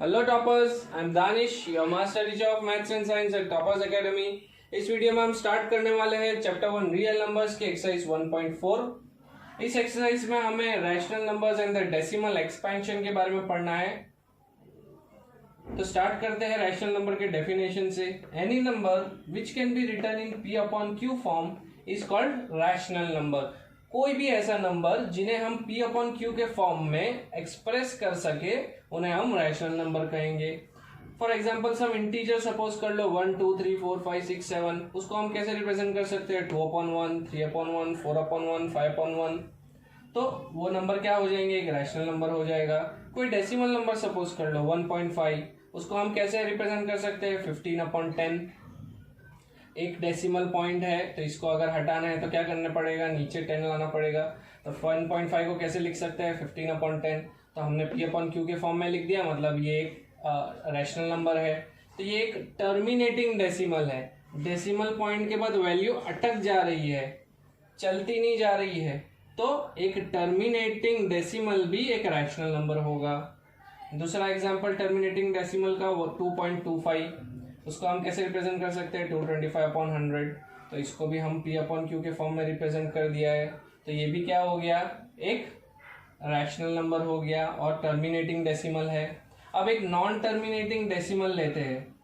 Hello toppers, I am Danish, your master teacher of maths and science at toppers academy. इस video में हम start करने वाले हैं चैप्टर 1 रियल नंबर्स के एक्सरसाइज 1.4। इस एक्सरसाइज में हमें rational numbers and the decimal expansion के बारे में पढ़ना है। तो स्टार्ट करते हैं रैशनल नंबर के डेफिनेशन से। Any number which can be written in p upon q form is called rational number. कोई भी ऐसा नंबर जिन्हें हम p अपॉन q के फॉर्म में एक्सप्रेस कर सके उन्हें हम रैशनल नंबर कहेंगे। For example some integer suppose कर लो 1 2 3 4 5 6 7, उसको हम कैसे रिप्रेजेंट कर सकते हैं 2 अपॉन 1, 3 अपॉन 1, 4 अपॉन 1, 5 अपॉन 1। तो वो नंबर क्या हो जाएंगे, एक रैशनल नंबर हो जाएगा। कोई डेसिमल नंबर सपोज कर लो 1.5, उसको हम कैसे रिप्रेजेंट कर सकते हैं 15 अपॉन 10। एक डेसिमल पॉइंट है तो इसको अगर हटाना है तो क्या करना पड़ेगा, नीचे 10 लाना पड़ेगा। तो 1.5 को कैसे लिख सकते हैं 15 अपॉन 10। तो हमने p अपॉन q के फॉर्म में लिख दिया, मतलब ये एक रैशनल नंबर है। तो ये एक टर्मिनेटिंग डेसिमल है। डेसिमल पॉइंट के बाद वैल्यू अटक जा रही है, चलती नहीं जा रही है, तो एक टर्मिनेटिंग डेसिमल भी एक रैशनल नंबर होगा। दूसरा एग्जांपल टर्मिनेटिंग डेसिमल का 2.25, उसको हम कैसे रिप्रेजेंट कर सकते हैं 225 अपॉन 100। तो इसको भी हम p अपॉन q के फॉर्म में रिप्रेजेंट कर दिया है। तो ये भी क्या हो गया, एक रैशनल नंबर हो गया और टर्मिनेटिंग डेसिमल है। अब एक नॉन टर्मिनेटिंग डेसिमल लेते हैं।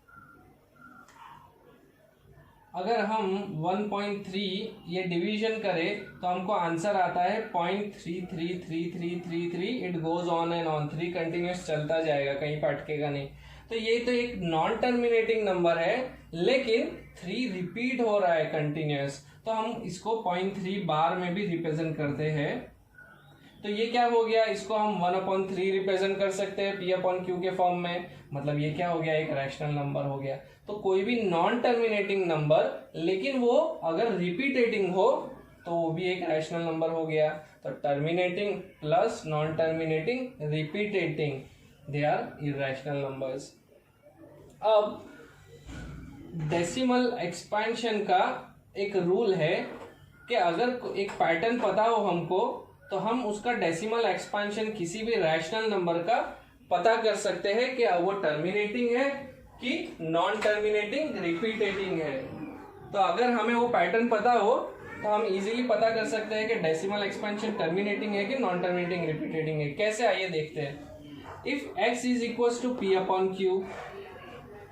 अगर हम 1.3 ये डिवीजन करें तो हमको आंसर आता है 0.333333। It goes on and on, 3 continuous चलता जाएगा, कहीं पर अटकेगा नहीं। तो ये तो एक नॉन टर्मिनेटिंग नंबर है, लेकिन 3 रिपीट हो रहा है कंटिन्यूस, तो हम इसको 0.3 बार में भी रिप्रेजेंट करते हैं। तो ये क्या हो गया, इसको हम 1/3 रिप्रेजेंट कर सकते हैं p अपॉन q के फॉर्म में, मतलब ये क्या हो गया, एक रैशनल नंबर हो गया। तो कोई भी नॉन टर्मिनेटिंग नंबर लेकिन वो अगर रिपीटेटिंग हो तो वो भी एक रैशनल नंबर हो गया। तो terminating plus non terminating repeating, they are irrational numbers. अब डेसिमल एक्सपेंशन का एक रूल है कि अगर एक पैटर्न पता हो हमको तो हम उसका डेसिमल एक्सपेंशन किसी भी रैशनल नंबर का पता कर सकते हैं कि वो टर्मिनेटिंग है कि नॉन टर्मिनेटिंग रिपीटेटिंग है। तो अगर हमें वो पैटर्न पता हो तो हम इजीली पता कर सकते हैं कि डेसिमल एक्सपेंशन टर्मिनेटिंग है कि नॉन टर्मिनेटिंग रिपीटेटिंग है। कैसे, आइए देखते हैं। If x is equal to p upon q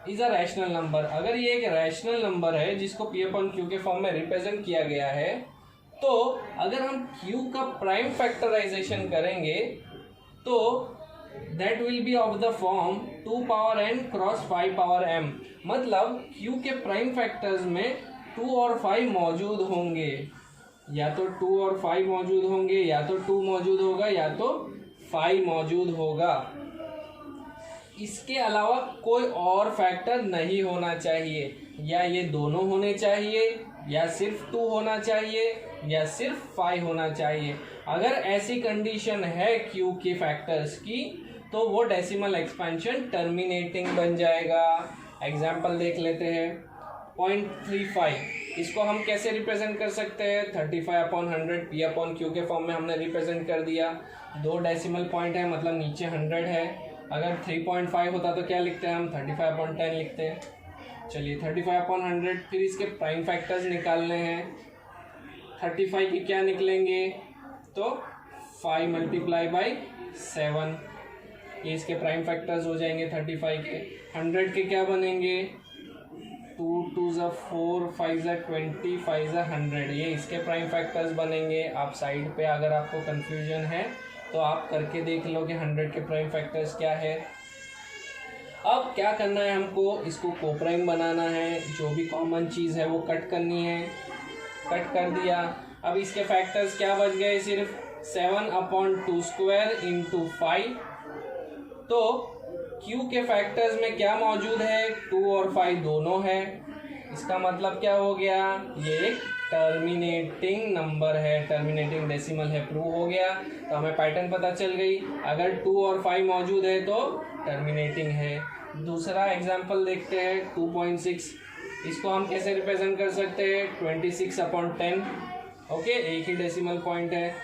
is a rational number, अगर ये एक रैशनल नंबर है जिसको p अपॉन q के फॉर्म में रिप्रेजेंट किया गया है, तो अगर हम q का प्राइम फैक्टराइजेशन करेंगे तो that will be of the form 2 power n cross 5 power m। मतलब q के प्राइम फैक्टर्स में 2 और 5 मौजूद होंगे, या तो 2 और 5 मौजूद होंगे, या तो 2 मौजूद होगा, या तो 5 मौजूद होगा। इसके अलावा कोई और फैक्टर नहीं होना चाहिए, या ये दोनों होने चाहिए, या सिर्फ 2 होना चाहिए, या सिर्फ 5 होना चाहिए। अगर ऐसी कंडीशन है q के फैक्टर्स की तो वो डेसिमल एक्सपेंशन टर्मिनेटिंग बन जाएगा। एग्जाम्पल देख लेते हैं। 0.35, इसको हम कैसे रिप्रेजेंट कर सकते हैं 35 अपॉन 100, p अपॉन q के फॉर्म में हमने रिप्रेजेंट कर दिया। 2 डेसिमल पॉइंट है, मतलब नीचे 100 है। अगर 3.5 होता तो क्या लिखते हैं हम 35 अपॉन 10 लिखते हैं। चलिए 35 अपॉन 100, फिर इसके प्राइम फैक्टर्स निकालने हैं। 35 के क्या निकलेंगे, तो 5 मल्टीप्लाई बाई 7, ये इसके प्राइम फैक्टर्स हो जाएंगे 35 के। 100 के क्या बनेंगे 2 2 ज़ा 4, 5 ज़ा 20, 5 ज़ा 100, ये इसके प्राइम फैक्टर्स बनेंगे। आप साइड पे अगर आपको कंफ्यूजन है तो आप करके देख लो कि 100 के प्राइम फैक्टर्स क्या है। अब क्या करना है हमको, इसको कोप्राइम बनाना है, जो भी कॉमन चीज़ है वो कट करनी है। कट कर दिया। अब इसके फैक्टर्स क्या बच गए, सिर्फ 7 अपॉन 2 स्क्वायर इंटू 5। तो q के फैक्टर्स में क्या मौजूद है, 2 और 5 दोनों है। इसका मतलब क्या हो गया, ये एक टर्मिनेटिंग नंबर है, टर्मिनेटिंग डेसिमल है, प्रूव हो गया। तो हमें पैटर्न पता चल गई, अगर 2 और 5 मौजूद है तो टर्मिनेटिंग है। दूसरा एग्जांपल देखते हैं 2.6, इसको हम कैसे रिप्रेजेंट कर सकते हैं 26 अपॉन 10। ओके, एक ही डेसिमल पॉइंट है।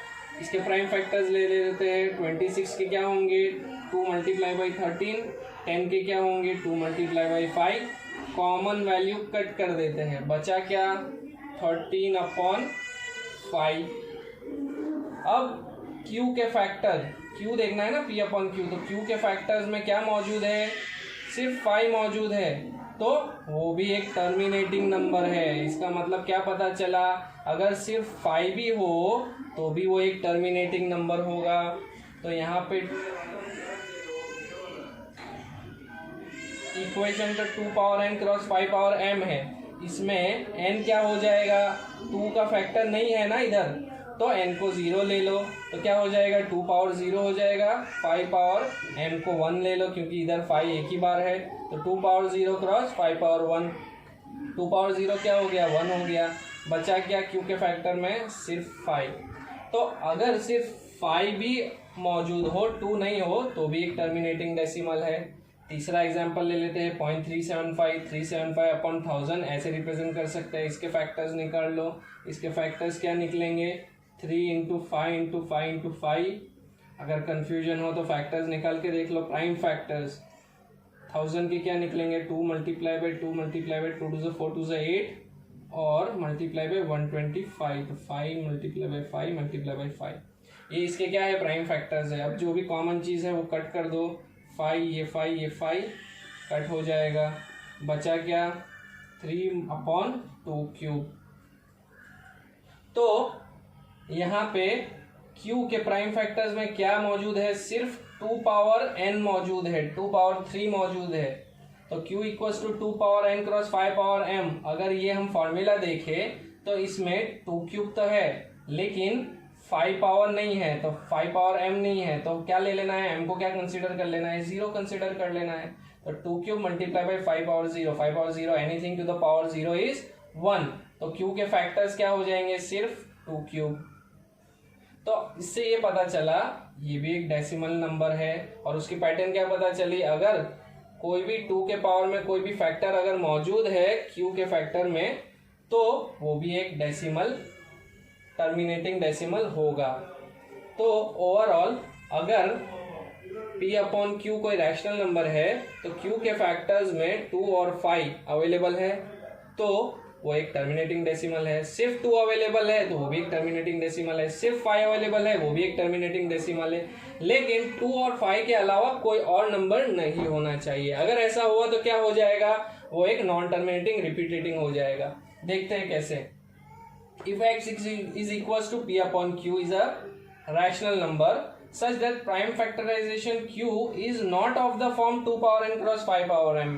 इसके प्राइम फैक्टर्स ले लेते हैं। 26 के क्या होंगे 2 मल्टीप्लाई बाई 13 10 के क्या होंगे 2 multiply by 5, common value cut कर देते हैं, बचा क्या 13/5। अब Q के फैक्टर, Q देखना है ना P/Q, तो Q के फैक्टर्स में क्या मौजूद है, सिर्फ 5 मौजूद है, तो वो भी एक टर्मिनेटिंग नंबर है। इसका मतलब क्या पता चला, अगर सिर्फ 5 भी हो तो भी वो एक टर्मिनेटिंग नंबर होगा। तो यहाँ पे इक्वेशन तो 2 power n cross 5 power m है, इसमें n क्या हो जाएगा, 2 का फैक्टर नहीं है ना इधर, तो n को 0 ले लो, तो क्या हो जाएगा 2 पावर 0 हो जाएगा, 5 पावर m को 1 ले लो क्योंकि इधर 5 एक ही बार है, तो 2 पावर 0 क्रॉस 5 पावर 1, 2 पावर 0 क्या हो गया 1 हो गया, बचा क्या Q के फैक्टर में सिर्फ 5। तो अगर सिर्फ 5 भी मौजूद हो 2 नहीं हो तो भी एक टर्मिनेटिंग डेसिमल है। तीसरा एग्जांपल ले लेते हैं 0.375, 375/1000 ऐसे रिप्रेजेंट कर सकते हैं। इसके फैक्टर्स निकाल लो, इसके फैक्टर्स क्या निकलेंगे 3 × 5 × 5 × 5। अगर कंफ्यूजन हो तो फैक्टर्स निकाल के देख लो। प्राइम फैक्टर्स 1000 के क्या निकलेंगे 2 multiply by 2 multiply by 2 to 4 to 8 और मल्टीप्लाई बाई 125, तो 5 मल्टीप्लाई बाई 5 मल्टीप्लाई बाई 5, ये इसके क्या है प्राइम फैक्टर्स है। अब जो भी कॉमन चीज़ है वो कट कर दो, 5 ये 5 कट हो जाएगा, बचा क्या 3/2 तो यहाँ पे Q के प्राइम फैक्टर्स में क्या मौजूद है, सिर्फ 2 पावर n मौजूद है, 2 पावर 3 मौजूद है, तो Q equals to 2 power n cross 5 power m। अगर ये हम फॉर्मूला देखें तो इसमें 2³ तो है लेकिन 5 पावर नहीं है, तो 5 पावर m नहीं है, तो क्या ले लेना है, m को क्या कंसीडर कर लेना है 0 कंसीडर कर लेना है। तो 2³ multiply by 5 power 0, 5 power 0 anything to the power 0 is 1, तो Q के फैक्टर्स क्या हो जाएंगे सिर्फ 2³। तो इससे ये पता चला ये भी एक डेसिमल नंबर है। और उसकी पैटर्न क्या पता चली, अगर कोई भी 2 के पावर में कोई भी फैक्टर अगर मौजूद है Q के फैक्टर में तो वो भी एक डेसिमल टर्मिनेटिंग डेसिमल होगा। तो ओवरऑल अगर P/Q कोई रैशनल नंबर है तो Q के फैक्टर्स में 2 और 5 अवेलेबल है तो वो एक टर्मिनेटिंग डेसिमल है। सिर्फ 2 अवेलेबल है तो वो भी एक टर्मिनेटिंग डेसिमल है। सिर्फ 5 अवेलेबल है वो भी एक टर्मिनेटिंग डेसिमल है। लेकिन 2 और 5 के अलावा कोई और नंबर नहीं होना चाहिए। अगर ऐसा हुआ तो क्या हो जाएगा, वो एक नॉन टर्मिनेटिंग रिपीटेटिंग हो जाएगा। देखते हैं कैसे। If x is equals to P/Q is a rational number such that prime factorization Q is not of the form 2 power n cross 5 power m,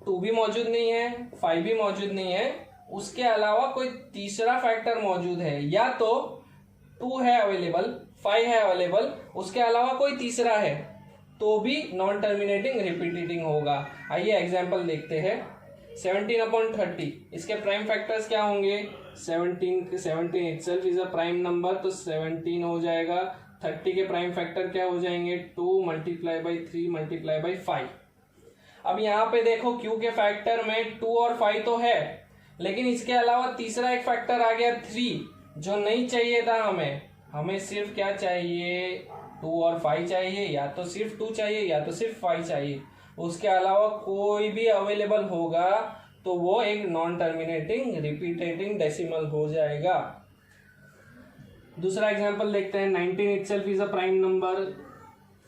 2 भी मौजूद नहीं है 5 भी मौजूद नहीं है, उसके अलावा कोई तीसरा फैक्टर मौजूद है, या तो 2 है अवेलेबल 5 है अवेलेबल उसके अलावा कोई तीसरा है तो भी नॉन टर्मिनेटिंग रिपीटेटिंग होगा। आइए एग्जांपल देखते हैं। 17/30 इसके प्राइम फैक्टर्स क्या होंगे, 17 itself is a prime number तो 17 हो जाएगा। 30 के प्राइम फैक्टर क्या हो जाएंगे 2 मल्टीप्लाई बाई 3 मल्टीप्लाई बाई 5। अब यहाँ पे देखो Q के फैक्टर में 2 और 5 तो है लेकिन इसके अलावा तीसरा एक फैक्टर आ गया 3 जो नहीं चाहिए था हमें सिर्फ क्या चाहिए 2 और 5 चाहिए, या तो सिर्फ 2 चाहिए या तो सिर्फ 5 चाहिए, उसके अलावा कोई भी अवेलेबल होगा तो वो एक नॉन टर्मिनेटिंग रिपीटेटिंग डेसिमल हो जाएगा। दूसरा एग्जांपल देखते हैं। 19 itself is a prime number.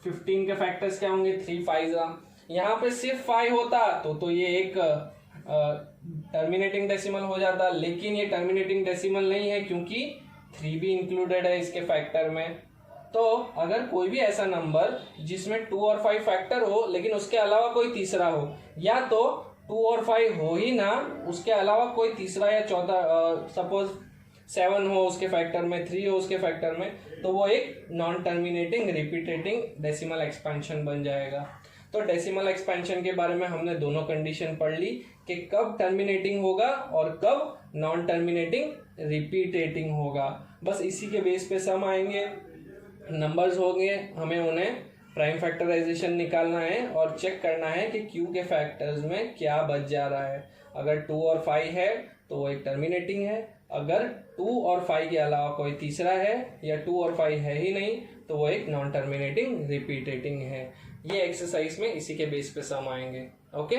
15 के फैक्टर्स क्या होंगे 3 5 यहाँ पे सिर्फ 5 होता तो ये एक टर्मिनेटिंग डेसिमल हो जाता, लेकिन ये टर्मिनेटिंग डेसिमल नहीं है क्योंकि 3 भी इंक्लूडेड है इसके फैक्टर में। तो अगर कोई भी ऐसा नंबर जिसमें 2 और 5 फैक्टर हो लेकिन उसके अलावा कोई तीसरा हो, या तो 2 और 5 हो ही ना उसके अलावा कोई तीसरा या चौथा, सपोज 7 हो उसके फैक्टर में 3 हो उसके फैक्टर में, तो वो एक non terminating repeating decimal expansion बन जाएगा। तो डेसिमल एक्सपेंशन के बारे में हमने दोनों कंडीशन पढ़ ली कि कब टर्मिनेटिंग होगा और कब नॉन टर्मिनेटिंग रिपीटेटिंग होगा। बस इसी के बेस पे सम आएंगे, नंबर्स होंगे, हमें उन्हें प्राइम फैक्टराइजेशन निकालना है और चेक करना है कि Q के फैक्टर्स में क्या बच जा रहा है। अगर 2 और 5 है तो वो एक टर्मिनेटिंग है, अगर 2 और 5 के अलावा कोई तीसरा है या 2 और 5 है ही नहीं तो वो एक नॉन टर्मिनेटिंग रिपीटेटिंग है। ये एक्सरसाइज में इसी के बेस पे सम आएंगे। ओके।